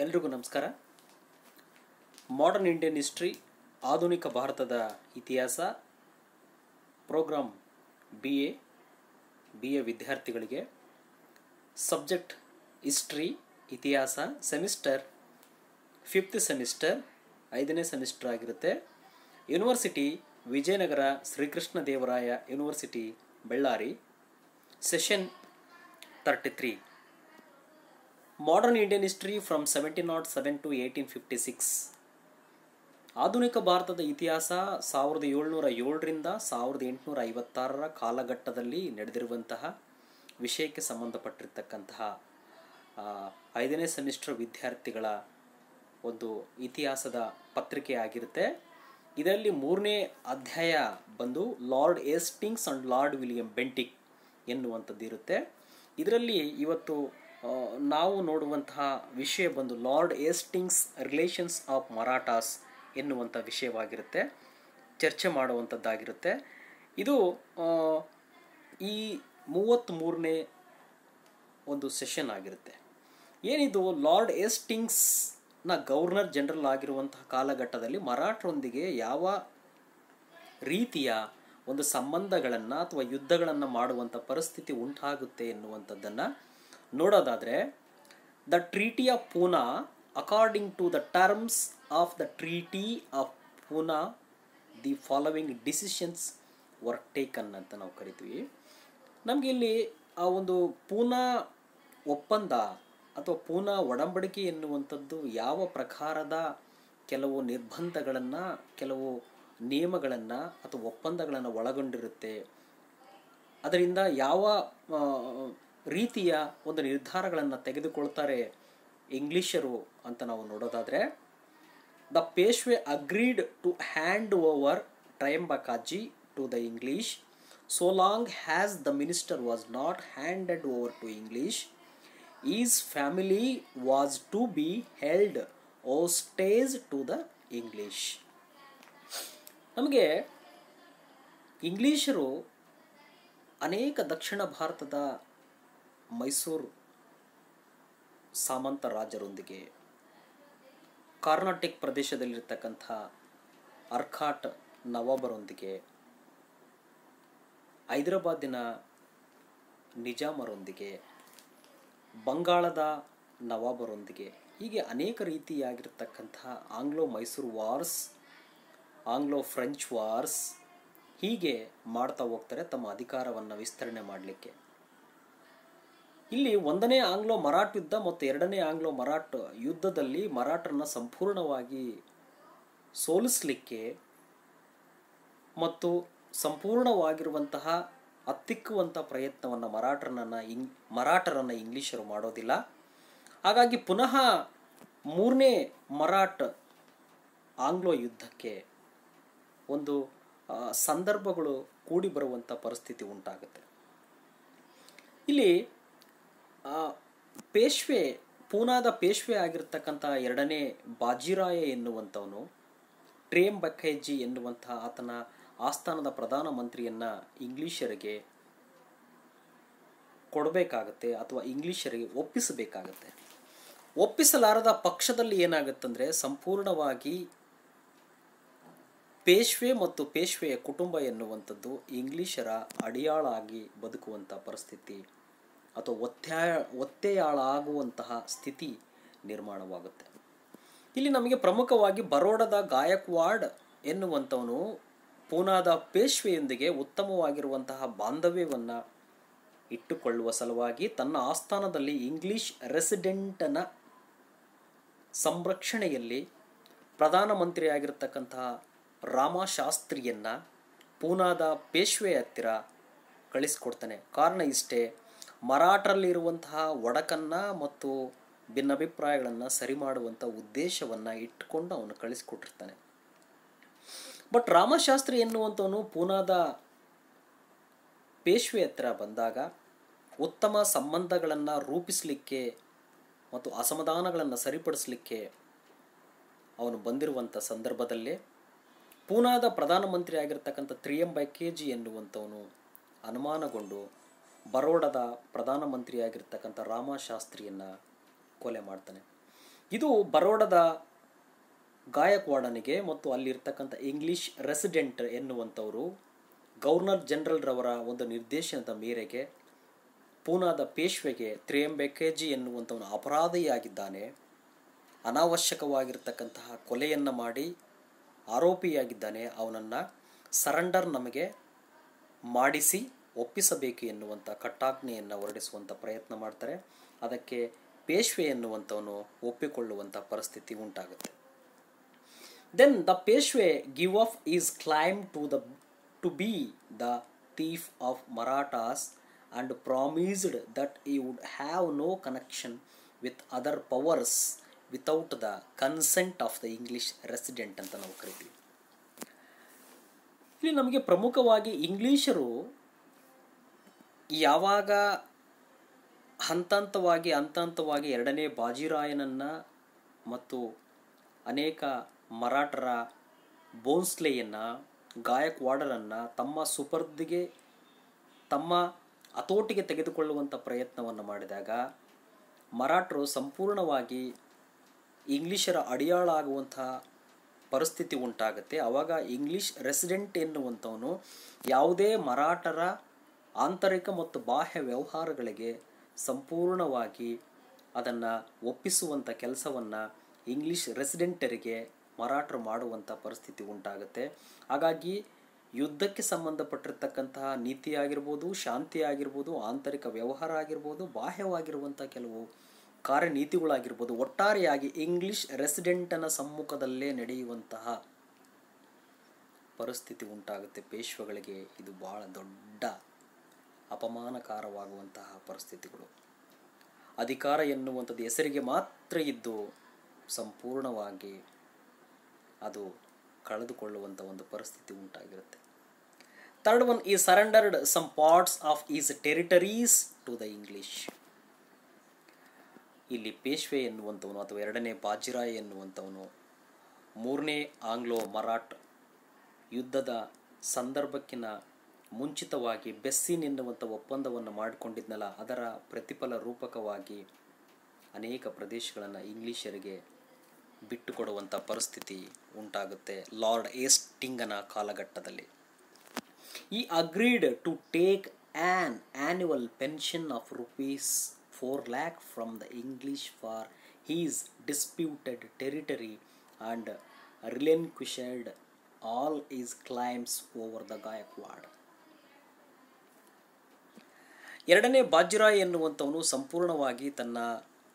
ಎಲ್ರಿಗೂ ನಮಸ್ಕಾರ. Modern Indian history, ಆಧುನಿಕ ಭಾರತದ ಇತಿಹಾಸ ಪ್ರೋಗ್ರಾಮ್ ಬಿ ಎ ವಿದ್ಯಾರ್ಥಿಗಳಿಗೆ ಸಬ್ಜೆಕ್ಟ್ ಹಿಸ್ಟ್ರಿ ಇತಿಹಾಸ ಸೆಮಿಸ್ಟರ್ 5th ಸೆಮಿಸ್ಟರ್ 5ನೇ ಸೆಮಿಸ್ಟರ್ ಆಗಿರುತ್ತೆ. University Vijayanagara Srikrishna Devaraya university Bellary. Session 33 modern Indian history from 1707 to 1856. ಆಧುನಿಕ ಭಾರತದ ಇತಿಹಾಸ 1707ರಿಂದ 1856 ಕಾಲಘಟ್ಟದಲ್ಲಿ ನಡೆದಿರುವಂತಹ ವಿಷಯಕ್ಕೆ ಸಂಬಂಧಪಟ್ಟಿರ್ತಕ್ಕಂತಹ 5ನೇ ಸೆಮಿಸ್ಟರ್ ವಿದ್ಯಾರ್ಥಿಗಳ ಒಂದು ಇತಿಹಾಸದ ಪತ್ರಿಕೆ ಆಗಿರುತ್ತೆ. ಇದರಲ್ಲಿ 3ನೇ ಅಧ್ಯಾಯ ಬಂದು lord Hastings and lord William Bentinck ಎನ್ನುವಂಥದ್ದು ಇರುತ್ತೆ. ಇದರಲ್ಲಿ ಇವತ್ತು ನಾವು ನೋಡುವಂತಹ ವಿಷಯ ಬಂದು lord Hastings relations of Marathas ಎನ್ನುವಂಥ ವಿಷಯವಾಗಿರುತ್ತೆ, ಚರ್ಚೆ ಮಾಡುವಂಥದ್ದಾಗಿರುತ್ತೆ. ಇದು ಈ 33ನೇ ಒಂದು ಸೆಷನ್ ಆಗಿರುತ್ತೆ. ಏನಿದು ಲಾರ್ಡ್ ಹೇಸ್ಟಿಂಗ್ಸ್ನ ಗವರ್ನರ್ ಜನರಲ್ ಆಗಿರುವಂತಹ ಕಾಲಘಟ್ಟದಲ್ಲಿ ಮರಾಠರೊಂದಿಗೆ ಯಾವ ರೀತಿಯ ಒಂದು ಸಂಬಂಧಗಳನ್ನು ಅಥವಾ ಯುದ್ಧಗಳನ್ನು ಮಾಡುವಂಥ ಪರಿಸ್ಥಿತಿ ಉಂಟಾಗುತ್ತೆ ಎನ್ನುವಂಥದ್ದನ್ನು ನೋಡೋದಾದರೆ, the treaty of Poona according to the terms of the treaty of Poona the following decisions were taken ಅಂತ ನಾವು ಕರಿತೀವಿ. ನಮಗೆ ಇಲ್ಲಿ ಆ ಒಂದು ಪೂನಾ ಒಪ್ಪಂದ ಅಥವಾ ಪೂನಾ ಒಡಂಬಡಿಕೆ ಎನ್ನುವಂಥದ್ದು ಯಾವ ಪ್ರಕಾರದ ಕೆಲವು ನಿರ್ಬಂಧಗಳನ್ನು, ಕೆಲವು ನಿಯಮಗಳನ್ನು ಅಥವಾ ಒಪ್ಪಂದಗಳನ್ನು ಒಳಗೊಂಡಿರುತ್ತೆ, ಅದರಿಂದ ಯಾವ ರೀತಿಯ ಒಂದು ನಿರ್ಧಾರಗಳನ್ನು ತೆಗೆದುಕೊಳ್ತಾರೆ ಇಂಗ್ಲೀಷರು ಅಂತ ನಾವು ನೋಡೋದಾದರೆ, the Peshwa agreed to hand over Trimbakji to the English so long has the minister was not handed over to English. His family was to be held hostage to the English. ನಮಗೆ ಇಂಗ್ಲೀಷರು ಅನೇಕ ದಕ್ಷಿಣ ಭಾರತದ ಮೈಸೂರು ಸಾಮಂತ ರಾಜರೊಂದಿಗೆ, ಕರ್ನಾಟಕ ಪ್ರದೇಶದಲ್ಲಿರ್ತಕ್ಕಂಥ ಅರ್ಕಾಟ್ ನವಾಬರೊಂದಿಗೆ, ಹೈದರಾಬಾದಿನ ನಿಜಾಮರೊಂದಿಗೆ, ಬಂಗಾಳದ ನವಾಬರೊಂದಿಗೆ, ಹೀಗೆ ಅನೇಕ ರೀತಿಯಾಗಿರ್ತಕ್ಕಂಥ Anglo Mysuru wars, Anglo French wars, ಹೀಗೆ ಮಾಡ್ತಾ ಹೋಗ್ತಾರೆ ತಮ್ಮ ಅಧಿಕಾರವನ್ನು ವಿಸ್ತರಣೆ ಮಾಡಲಿಕ್ಕೆ. ಇಲ್ಲಿ 1ನೇ ಆಂಗ್ಲೋ ಮರಾಠ ಯುದ್ಧ ಮತ್ತು 2ನೇ ಆಂಗ್ಲೋ ಮರಾಠ ಯುದ್ಧದಲ್ಲಿ ಮರಾಠರನ್ನ ಸಂಪೂರ್ಣವಾಗಿ ಸೋಲಿಸಲಿಕ್ಕೆ ಮತ್ತು ಸಂಪೂರ್ಣವಾಗಿರುವಂತಹ ಹತ್ತಿಕ್ಕುವಂಥ ಪ್ರಯತ್ನವನ್ನು ಮರಾಠರನ್ನು ಇಂಗ್ಲೀಷರು ಮಾಡೋದಿಲ್ಲ. ಹಾಗಾಗಿ ಪುನಃ 3ನೇ ಮರಾಠ ಆಂಗ್ಲೋ ಯುದ್ಧಕ್ಕೆ ಒಂದು ಸಂದರ್ಭಗಳು ಕೂಡಿ ಬರುವಂಥ ಪರಿಸ್ಥಿತಿ ಉಂಟಾಗುತ್ತೆ. ಇಲ್ಲಿ ಪೇಶ್ವೆ, ಪೂನಾದ ಪೇಶ್ವೆ ಆಗಿರ್ತಕ್ಕಂಥ 2ನೇ ಬಾಜಿರಾಯ ಎನ್ನುವಂಥವನು ಟ್ರಯಂಬಕಾಜಿ ಎನ್ನುವಂಥ ಆತನ ಆಸ್ಥಾನದ ಪ್ರಧಾನಮಂತ್ರಿಯನ್ನು ಇಂಗ್ಲೀಷರಿಗೆ ಕೊಡಬೇಕಾಗತ್ತೆ ಅಥವಾ ಇಂಗ್ಲೀಷರಿಗೆ ಒಪ್ಪಿಸಬೇಕಾಗತ್ತೆ. ಒಪ್ಪಿಸಲಾರದ ಪಕ್ಷದಲ್ಲಿ ಏನಾಗುತ್ತಂದರೆ ಸಂಪೂರ್ಣವಾಗಿ ಪೇಶ್ವೆ ಮತ್ತು ಪೇಶ್ವೆಯ ಕುಟುಂಬ ಎನ್ನುವಂಥದ್ದು ಇಂಗ್ಲೀಷರ ಅಡಿಯಾಳಾಗಿ ಬದುಕುವಂಥ ಪರಿಸ್ಥಿತಿ ಅಥವಾ ಒತ್ತೆಯಾಳಾಗುವಂತಹ ಸ್ಥಿತಿ ನಿರ್ಮಾಣವಾಗುತ್ತೆ. ಇಲ್ಲಿ ನಮಗೆ ಪ್ರಮುಖವಾಗಿ ಬರೋಡದ ಗಾಯಕ್ವಾಡ್ ಎನ್ನುವಂಥವನು ಪೂನಾದ ಪೇಶ್ವೆಯೊಂದಿಗೆ ಉತ್ತಮವಾಗಿರುವಂತಹ ಬಾಂಧವ್ಯವನ್ನು ಇಟ್ಟುಕೊಳ್ಳುವ ಸಲುವಾಗಿ ತನ್ನ ಆಸ್ಥಾನದಲ್ಲಿ ಇಂಗ್ಲಿಷ್ ರೆಸಿಡೆಂಟನ ಸಂರಕ್ಷಣೆಯಲ್ಲಿ ಪ್ರಧಾನಮಂತ್ರಿಯಾಗಿರ್ತಕ್ಕಂತಹ ರಾಮಶಾಸ್ತ್ರಿಯನ್ನು ಪೂನಾದ ಪೇಶ್ವೆ ಹತ್ತಿರ ಕಳಿಸ್ಕೊಡ್ತಾನೆ. ಕಾರಣ ಇಷ್ಟೇ, ಮರಾಠರಲ್ಲಿರುವಂತಹ ಒಡಕನ್ನು ಮತ್ತು ಭಿನ್ನಾಭಿಪ್ರಾಯಗಳನ್ನು ಸರಿ ಮಾಡುವಂಥ ಉದ್ದೇಶವನ್ನು ಇಟ್ಟುಕೊಂಡು ಅವನು ಕಳಿಸ್ಕೊಟ್ಟಿರ್ತಾನೆ. ಬಟ್ ರಾಮಶಾಸ್ತ್ರಿ ಎನ್ನುವಂಥವನು ಪೂನಾದ ಪೇಶ್ವೆ ಹತ್ತಿರ ಬಂದಾಗ ಉತ್ತಮ ಸಂಬಂಧಗಳನ್ನು ರೂಪಿಸಲಿಕ್ಕೆ ಮತ್ತು ಅಸಮಾಧಾನಗಳನ್ನು ಸರಿಪಡಿಸಲಿಕ್ಕೆ ಅವನು ಬಂದಿರುವಂಥ ಸಂದರ್ಭದಲ್ಲೇ ಪೂನಾದ ಪ್ರಧಾನಮಂತ್ರಿ ಆಗಿರ್ತಕ್ಕಂಥ ಟ್ರಯಂಬಕಾಜಿ ಎನ್ನುವಂಥವನು ಅನುಮಾನಗೊಂಡು ಬರೋಡದ ಪ್ರಧಾನಮಂತ್ರಿಯಾಗಿರ್ತಕ್ಕಂಥ ರಾಮಶಾಸ್ತ್ರಿಯನ್ನು ಕೊಲೆ ಮಾಡ್ತಾನೆ. ಇದು ಬರೋಡದ ಗಾಯಕ್ವಾಡನಿಗೆ ಮತ್ತು ಅಲ್ಲಿರ್ತಕ್ಕಂಥ ಇಂಗ್ಲಿಷ್ ರೆಸಿಡೆಂಟ್ ಎನ್ನುವಂಥವರು ಗವರ್ನರ್ ಜನರಲ್ ರವರ ಒಂದು ನಿರ್ದೇಶನದ ಮೇರೆಗೆ ಪೂನಾದ ಪೇಶ್ವೆಗೆ ತ್ರಿಯಂಬಕೆಜಿ ಎನ್ನುವಂಥವನು ಅಪರಾಧಿಯಾಗಿದ್ದಾನೆ, ಅನಾವಶ್ಯಕವಾಗಿರ್ತಕ್ಕಂತಹ ಕೊಲೆಯನ್ನು ಮಾಡಿ ಆರೋಪಿಯಾಗಿದ್ದಾನೆ, ಅವನನ್ನು ಸರೆಂಡರ್ ನಮಗೆ ಮಾಡಿಸಿ ಒಪ್ಪಿಸಬೇಕು ಎನ್ನುವಂಥ ಕಟ್ಟಾಜ್ಞೆಯನ್ನು ಹೊರಡಿಸುವಂಥ ಪ್ರಯತ್ನ ಮಾಡ್ತಾರೆ. ಅದಕ್ಕೆ ಪೇಶ್ವೆ ಎನ್ನುವಂಥವನು ಒಪ್ಪಿಕೊಳ್ಳುವಂಥ ಪರಿಸ್ಥಿತಿ ಉಂಟಾಗುತ್ತೆ. Then the Peshwa give up his claim to be the chief of Marathas and promised that he would have no connection with other powers without the consent of the English resident ಅಂತ ನಾವು ಕರಿತೀವಿ. ಇಲ್ಲಿ ನಮಗೆ ಪ್ರಮುಖವಾಗಿ ಇಂಗ್ಲಿಷರು ಯಾವಾಗ ಹಂತವಾಗಿ ಎರಡನೇ ಬಾಜಿರಾಯನನ್ನು ಮತ್ತು ಅನೇಕ ಮರಾಠರ ಬೋನ್ಸ್ಲೆಯನ್ನು ಗಾಯಕ್ವಾಡರನ್ನು ತಮ್ಮ ಸುಪರ್ದಿಗೆ ತಮ್ಮ ಹತೋಟಿಗೆ ತೆಗೆದುಕೊಳ್ಳುವಂಥ ಪ್ರಯತ್ನವನ್ನು ಮಾಡಿದಾಗ ಮರಾಠರು ಸಂಪೂರ್ಣವಾಗಿ ಇಂಗ್ಲಿಷರ ಅಡಿಯಾಳಾಗುವಂತಹ ಪರಿಸ್ಥಿತಿ ಉಂಟಾಗುತ್ತೆ. ಆವಾಗ ಇಂಗ್ಲಿಷ್ ರೆಸಿಡೆಂಟ್ ಎನ್ನುವಂಥವನು ಯಾವುದೇ ಮರಾಠರ ಆಂತರಿಕ ಮತ್ತು ಬಾಹ್ಯ ವ್ಯವಹಾರಗಳಿಗೆ ಸಂಪೂರ್ಣವಾಗಿ ಅದನ್ನು ಒಪ್ಪಿಸುವಂಥ ಕೆಲಸವನ್ನು ಇಂಗ್ಲಿಷ್ ರೆಸಿಡೆಂಟರಿಗೆ ಮರಾಠರು ಮಾಡುವಂಥ ಪರಿಸ್ಥಿತಿ ಉಂಟಾಗುತ್ತೆ. ಹಾಗಾಗಿ ಯುದ್ಧಕ್ಕೆ ಸಂಬಂಧಪಟ್ಟಿರ್ತಕ್ಕಂತಹ ನೀತಿ ಆಗಿರ್ಬೋದು, ಶಾಂತಿ ಆಗಿರ್ಬೋದು, ಆಂತರಿಕ ವ್ಯವಹಾರ ಆಗಿರ್ಬೋದು, ಬಾಹ್ಯವಾಗಿರುವಂಥ ಕೆಲವು ಕಾರ್ಯನೀತಿಗಳಾಗಿರ್ಬೋದು, ಒಟ್ಟಾರೆಯಾಗಿ ಇಂಗ್ಲಿಷ್ ರೆಸಿಡೆಂಟನ ಸಮ್ಮುಖದಲ್ಲೇ ನಡೆಯುವಂತಹ ಪರಿಸ್ಥಿತಿ ಉಂಟಾಗುತ್ತೆ. ಪೇಶ್ವೆಗಳಿಗೆ ಇದು ಬಹಳ ದೊಡ್ಡ ಅಪಮಾನಕಾರವಾಗುವಂತಹ ಪರಿಸ್ಥಿತಿಗಳು. ಅಧಿಕಾರ ಎನ್ನುವಂಥದ್ದು ಹೆಸರಿಗೆ ಮಾತ್ರ ಇದ್ದು ಸಂಪೂರ್ಣವಾಗಿ ಅದು ಕಳೆದುಕೊಳ್ಳುವಂಥ ಒಂದು ಪರಿಸ್ಥಿತಿ ಉಂಟಾಗಿರುತ್ತೆ. Third one, he surrendered some parts of his territories to the English. ಇಲ್ಲಿ ಪೇಶ್ವೆ ಎನ್ನುವಂಥವನು ಅಥವಾ ಎರಡನೇ ಬಾಜಿರಾಯ್ ಎನ್ನುವಂಥವನು ಮೂರನೇ ಆಂಗ್ಲೋ ಮರಾಠ್ ಯುದ್ಧದ ಸಂದರ್ಭಕ್ಕಿಂತ ಮುಂಚಿತವಾಗಿ ಬೆಸ್ಸಿನ್ ಎನ್ನುವಂಥ ಒಪ್ಪಂದವನ್ನು ಮಾಡಿಕೊಂಡಿದ್ನಲ್ಲ, ಅದರ ಪ್ರತಿಫಲ ರೂಪಕವಾಗಿ ಅನೇಕ ಪ್ರದೇಶಗಳನ್ನು ಇಂಗ್ಲಿಷರಿಗೆ ಬಿಟ್ಟುಕೊಡುವಂಥ ಪರಿಸ್ಥಿತಿ ಉಂಟಾಗುತ್ತೆ ಲಾರ್ಡ್ ಏಸ್ಟಿಂಗನ ಕಾಲಘಟ್ಟದಲ್ಲಿ. He agreed to take on annual pension of ₹4 lakh from the English for his disputed territory and relinquished all his claims over the Gaekwad. ಎರಡನೇ ಬಾಜಿರಾಯ್ ಎನ್ನುವಂಥವನು ಸಂಪೂರ್ಣವಾಗಿ ತನ್ನ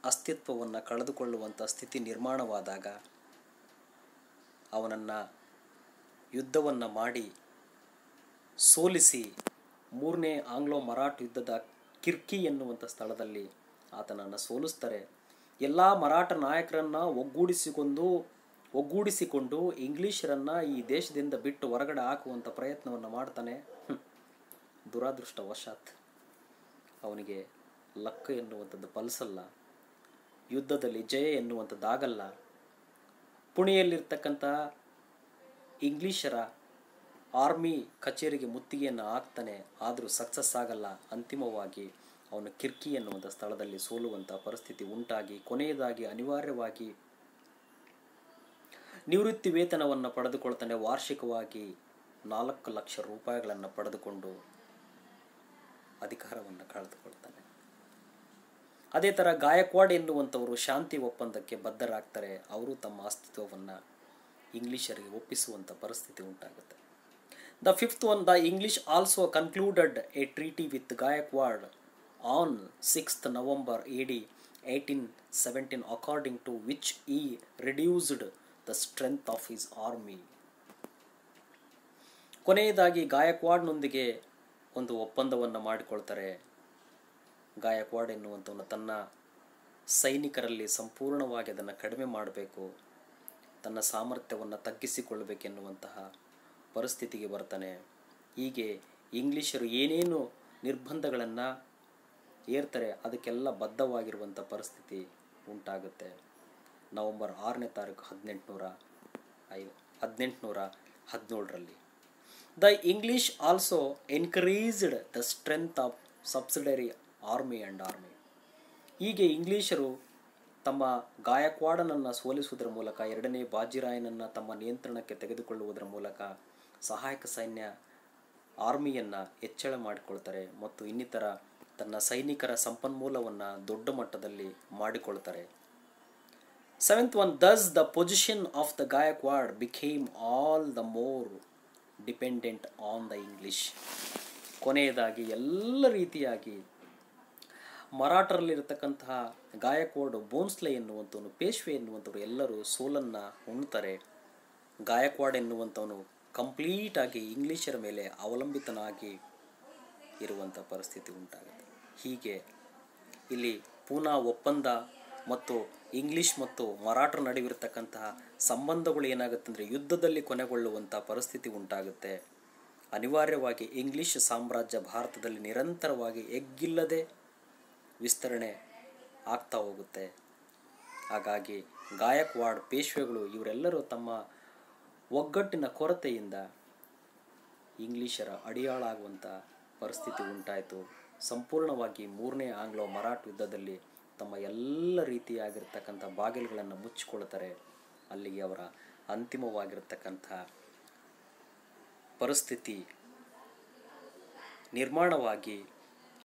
ಅಸ್ತಿತ್ವವನ್ನು ಕಳೆದುಕೊಳ್ಳುವಂಥ ಸ್ಥಿತಿ ನಿರ್ಮಾಣವಾದಾಗ ಅವನನ್ನು ಯುದ್ಧವನ್ನು ಮಾಡಿ ಸೋಲಿಸಿ ಮೂರನೇ ಆಂಗ್ಲೋ ಮರಾಠ್ ಯುದ್ಧದ ಕಿರ್ಕಿ ಎನ್ನುವಂಥ ಸ್ಥಳದಲ್ಲಿ ಆತನನ್ನು ಸೋಲಿಸ್ತಾರೆ. ಎಲ್ಲ ಮರಾಠ ನಾಯಕರನ್ನು ಒಗ್ಗೂಡಿಸಿಕೊಂಡು ಇಂಗ್ಲಿಷರನ್ನು ಈ ದೇಶದಿಂದ ಬಿಟ್ಟು ಹೊರಗಡೆ ಹಾಕುವಂಥ ಪ್ರಯತ್ನವನ್ನು ಮಾಡ್ತಾನೆ. ದುರಾದೃಷ್ಟವಶಾತ್ ಅವನಿಗೆ ಲಕ್ ಎನ್ನುವಂಥದ್ದು ಫಲಿಸಲ್ಲ, ಯುದ್ಧದಲ್ಲಿ ಜಯ ಎನ್ನುವಂಥದ್ದಾಗಲ್ಲ. ಪುಣೆಯಲ್ಲಿರ್ತಕ್ಕಂಥ ಇಂಗ್ಲಿಷರ ಆರ್ಮಿ ಕಚೇರಿಗೆ ಮುತ್ತಿಗೆಯನ್ನು ಹಾಕ್ತಾನೆ, ಆದರೂ ಸಕ್ಸಸ್ ಆಗಲ್ಲ. ಅಂತಿಮವಾಗಿ ಅವನು ಕಿರ್ಕಿ ಎನ್ನುವಂಥ ಸ್ಥಳದಲ್ಲಿ ಸೋಲುವಂಥ ಪರಿಸ್ಥಿತಿ ಉಂಟಾಗಿ ಕೊನೆಯದಾಗಿ ಅನಿವಾರ್ಯವಾಗಿ ನಿವೃತ್ತಿ ವೇತನವನ್ನು ಪಡೆದುಕೊಳ್ತಾನೆ. ವಾರ್ಷಿಕವಾಗಿ 4 ಲಕ್ಷ ರೂಪಾಯಿಗಳನ್ನು ಪಡೆದುಕೊಂಡು ಅಧಿಕಾರವನ್ನು ಕಳೆದುಕೊಳ್ತಾನೆ. ಅದೇ ಥರ ಗಾಯಕ್ವಾಡ್ ಎನ್ನುವಂಥವರು ಶಾಂತಿ ಒಪ್ಪಂದಕ್ಕೆ ಬದ್ಧರಾಗ್ತಾರೆ. ಅವರು ತಮ್ಮ ಅಸ್ತಿತ್ವವನ್ನು ಇಂಗ್ಲಿಷರಿಗೆ ಒಪ್ಪಿಸುವಂಥ ಪರಿಸ್ಥಿತಿ ಉಂಟಾಗುತ್ತೆ. The fifth one, the English also concluded a treaty with Gaekwad on 6th November AD 1817 according to which he reduced the strength of his army. ಕೊನೆಯದಾಗಿ ಗಾಯಕ್ವಾಡ್ನೊಂದಿಗೆ ಒಂದು ಒಪ್ಪಂದವನ್ನು ಮಾಡಿಕೊಳ್ತಾರೆ. ಗಾಯಕ್ವಾಡ್ ಎನ್ನುವಂಥವನು ತನ್ನ ಸೈನಿಕರಲ್ಲಿ ಸಂಪೂರ್ಣವಾಗಿ ಅದನ್ನು ಕಡಿಮೆ ಮಾಡಬೇಕು, ತನ್ನ ಸಾಮರ್ಥ್ಯವನ್ನು ತಗ್ಗಿಸಿಕೊಳ್ಳಬೇಕೆನ್ನುವಂತಹ ಪರಿಸ್ಥಿತಿಗೆ ಬರ್ತಾನೆ. ಹೀಗೆ ಇಂಗ್ಲಿಷರು ಏನೇನು ನಿರ್ಬಂಧಗಳನ್ನು ಏರ್ತಾರೆ ಅದಕ್ಕೆಲ್ಲ ಬದ್ಧವಾಗಿರುವಂಥ ಪರಿಸ್ಥಿತಿ ಉಂಟಾಗುತ್ತೆ. ನವೆಂಬರ್ 6ನೇ ತಾರೀಕು 1817ರಲ್ಲಿ. The English also encouraged the strength of subsidiary army. ಹೀಗೆ ಇಂಗ್ಲಿಷರು ತಮ್ಮ ಗಾಯಕ್ವಾಡನನ್ನು ಸೋಲಿಸುವುದರ ಮೂಲಕ, ಎರಡನೇ ಬಾಜಿರಾಯನನ್ನು ತಮ್ಮ ನಿಯಂತ್ರಣಕ್ಕೆ ತೆಗೆದುಕೊಳ್ಳುವುದರ ಮೂಲಕ ಸಹಾಯಕ ಸೈನ್ಯ ಆರ್ಮಿಯನ್ನು ಹೆಚ್ಚಳ ಮಾಡಿಕೊಳ್ತಾರೆ ಮತ್ತು ಇನ್ನಿತರ ತನ್ನ ಸೈನಿಕರ ಸಂಪನ್ಮೂಲವನ್ನು ದೊಡ್ಡ ಮಟ್ಟದಲ್ಲಿ ಮಾಡಿಕೊಳ್ತಾರೆ. Seventh one, thus the position of the Gayakwad became all the more dependent on the English. ಕೊನೆಯದಾಗಿ ಎಲ್ಲ ರೀತಿಯಾಗಿ ಮರಾಠರಲ್ಲಿರತಕ್ಕಂತಹ ಗಾಯಕ್ವಾಡ್, ಬೋನ್ಸ್ಲೆ ಎನ್ನುವಂಥವನು, ಪೇಶ್ವೆ ಎನ್ನುವಂಥವ್ರು ಎಲ್ಲರೂ ಸೋಲನ್ನು ಉಣ್ತಾರೆ. ಗಾಯಕ್ವಾಡ್ ಎನ್ನುವಂಥವನು ಕಂಪ್ಲೀಟಾಗಿ ಇಂಗ್ಲೀಷರ ಮೇಲೆ ಅವಲಂಬಿತನಾಗಿ ಇರುವಂಥ ಪರಿಸ್ಥಿತಿ ಉಂಟಾಗುತ್ತೆ. ಹೀಗೆ ಇಲ್ಲಿ ಪೂನಾ ಒಪ್ಪಂದ ಮತ್ತು ಇಂಗ್ಲೀಷ್ ಮತ್ತು ಮರಾಠರ ನಡುವಿರತಕ್ಕಂತಹ ಸಂಬಂಧಗಳು ಏನಾಗುತ್ತೆ ಅಂದರೆ ಯುದ್ಧದಲ್ಲಿ ಕೊನೆಗೊಳ್ಳುವಂಥ ಪರಿಸ್ಥಿತಿ ಉಂಟಾಗುತ್ತೆ. ಅನಿವಾರ್ಯವಾಗಿ ಇಂಗ್ಲೀಷ್ ಸಾಮ್ರಾಜ್ಯ ಭಾರತದಲ್ಲಿ ನಿರಂತರವಾಗಿ ಎಗ್ಗಿಲ್ಲದೆ ವಿಸ್ತರಣೆ ಆಗ್ತಾ ಹೋಗುತ್ತೆ. ಹಾಗಾಗಿ ಗಾಯಕ್ವಾಡ್, ಪೇಶ್ವೆಗಳು ಇವರೆಲ್ಲರೂ ತಮ್ಮ ಒಗ್ಗಟ್ಟಿನ ಕೊರತೆಯಿಂದ ಇಂಗ್ಲೀಷರ ಅಡಿಯಾಳಾಗುವಂಥ ಪರಿಸ್ಥಿತಿ ಉಂಟಾಯಿತು. ಸಂಪೂರ್ಣವಾಗಿ ಮೂರನೇ ಆಂಗ್ಲೋ ಮರಾಠ ಯುದ್ಧದಲ್ಲಿ ತಮ್ಮ ಎಲ್ಲ ರೀತಿಯಾಗಿರ್ತಕ್ಕಂಥ ಬಾಗಿಲುಗಳನ್ನು ಮುಚ್ಚಿಕೊಳ್ತಾರೆ. ಅಲ್ಲಿಗೆ ಅವರ ಅಂತಿಮವಾಗಿರ್ತಕ್ಕಂಥ ಪರಿಸ್ಥಿತಿ ನಿರ್ಮಾಣವಾಗಿ